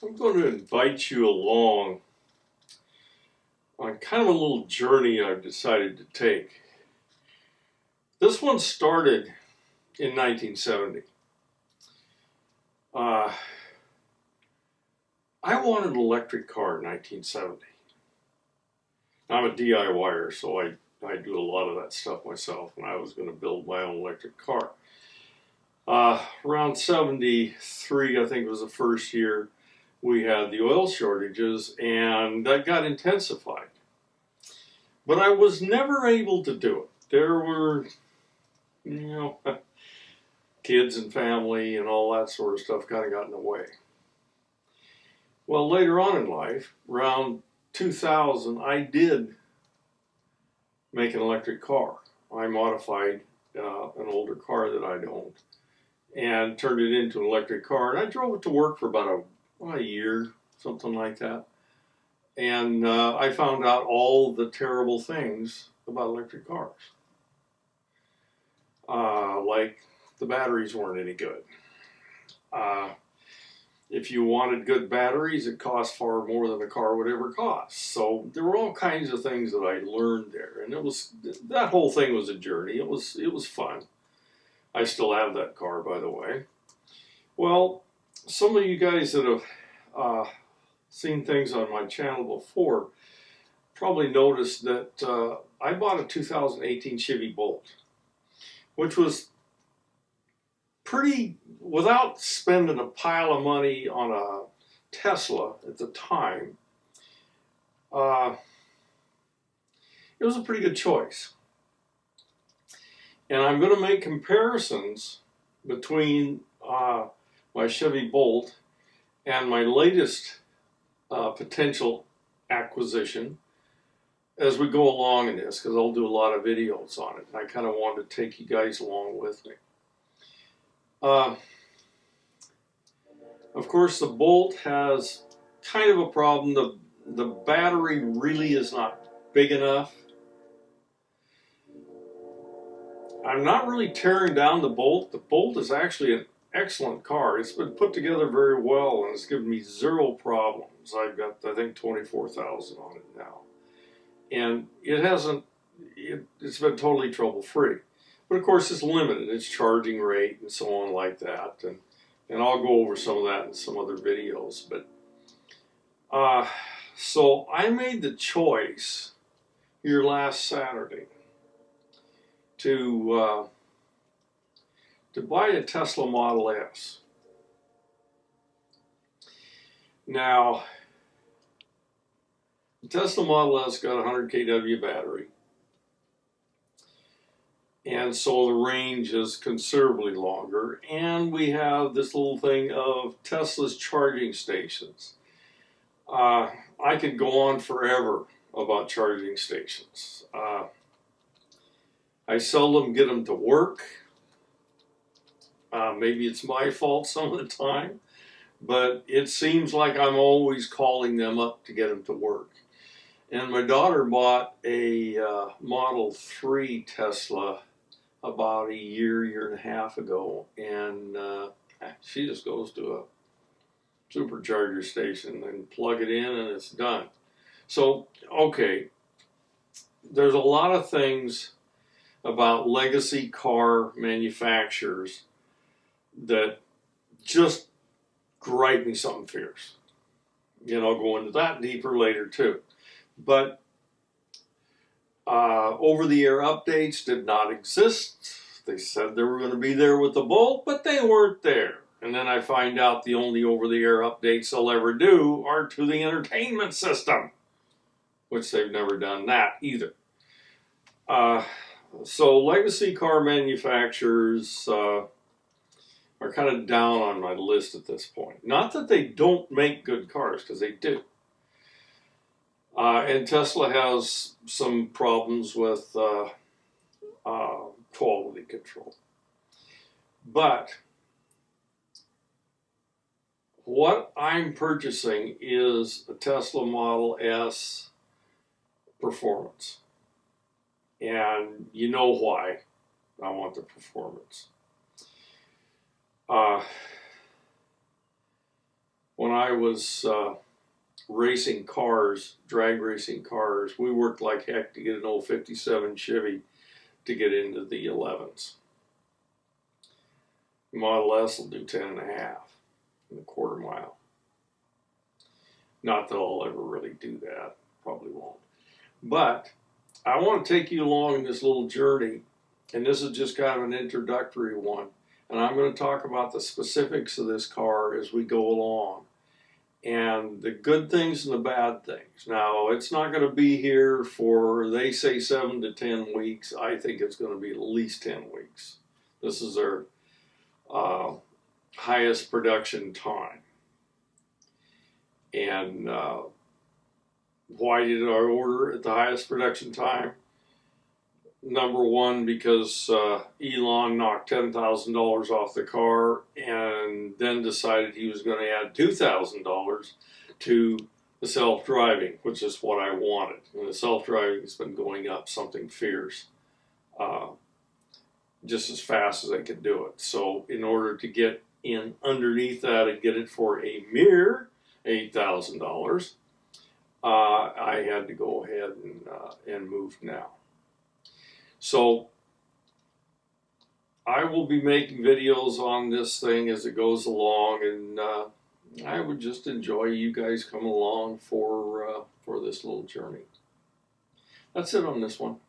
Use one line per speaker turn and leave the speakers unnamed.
I'm going to invite you along on kind of a little journey I've decided to take. This one started in 1970. I wanted an electric car in 1970. I'm a DIYer, so I do a lot of that stuff myself, and I was going to build my own electric car. Around 73, I think it was the first year, we had the oil shortages, and that got intensified. But I was never able to do it. There were, kids and family and all that sort of stuff kind of got in the way. Well, later on in life, around 2000, I did make an electric car. I modified an older car that I'd owned and turned it into an electric car. And I drove it to work for about a year, something like that. And I found out all the terrible things about electric cars. Like the batteries weren't any good. If you wanted good batteries, it cost far more than a car would ever cost. So there were all kinds of things that I learned there, and that whole thing was a journey. It was fun. I still have that car, by the way. Well, some of you guys that have seen things on my channel before probably noticed that I bought a 2018 Chevy Bolt, which was pretty, without spending a pile of money on a Tesla at the time, it was a pretty good choice. And I'm going to make comparisons between my Chevy Bolt and my latest potential acquisition as we go along in this, because I'll do a lot of videos on it. And I kind of wanted to take you guys along with me. Of course, the Bolt has kind of a problem. The battery really is not big enough. I'm not really tearing down the Bolt. The Bolt is actually an excellent car. It's been put together very well, and it's given me zero problems. I've got, I think, 24,000 on it now. And it's been totally trouble-free. But of course, it's limited, its charging rate and so on like that. And I'll go over some of that in some other videos. But so I made the choice here last Saturday to buy a Tesla Model S. Now, the Tesla Model S got a 100 kW battery. And so the range is considerably longer. And we have this little thing of Tesla's charging stations. I could go on forever about charging stations. I seldom get them to work. Maybe it's my fault some of the time. But it seems like I'm always calling them up to get them to work. And my daughter bought a Model 3 Tesla about a year and a half ago, and she just goes to a supercharger station and plug it in and it's done. So, okay, there's a lot of things about legacy car manufacturers that just gripe me something fierce. I'll go into that deeper later too. But over-the-air updates did not exist. They said they were going to be there with the Bolt, but they weren't there. And then I find out the only over-the-air updates they'll ever do are to the entertainment system, which they've never done that either. So legacy car manufacturers are kind of down on my list at this point. Not that they don't make good cars, because they do. And Tesla has some problems with quality control. But what I'm purchasing is a Tesla Model S Performance. And you know why I want the performance. When I was racing cars, drag racing cars, we worked like heck to get an old 57 Chevy to get into the 11s. Model S will do 10.5 in a quarter mile. Not that I'll ever really do that, probably won't. But I want to take you along in this little journey, and this is just kind of an introductory one. And I'm going to talk about the specifics of this car as we go along, and the good things and the bad things. Now, it's not going to be here for, they say 7 to 10 weeks. I think it's going to be at least 10 weeks. This is their highest production time. And why did I order at the highest production time? Number one, because Elon knocked $10,000 off the car and then decided he was going to add $2,000 to the self-driving, which is what I wanted. And the self-driving has been going up something fierce, just as fast as I could do it. So in order to get in underneath that and get it for a mere $8,000, I had to go ahead and move now. So I will be making videos on this thing as it goes along, and I would just enjoy you guys coming along for this little journey. That's it on this one.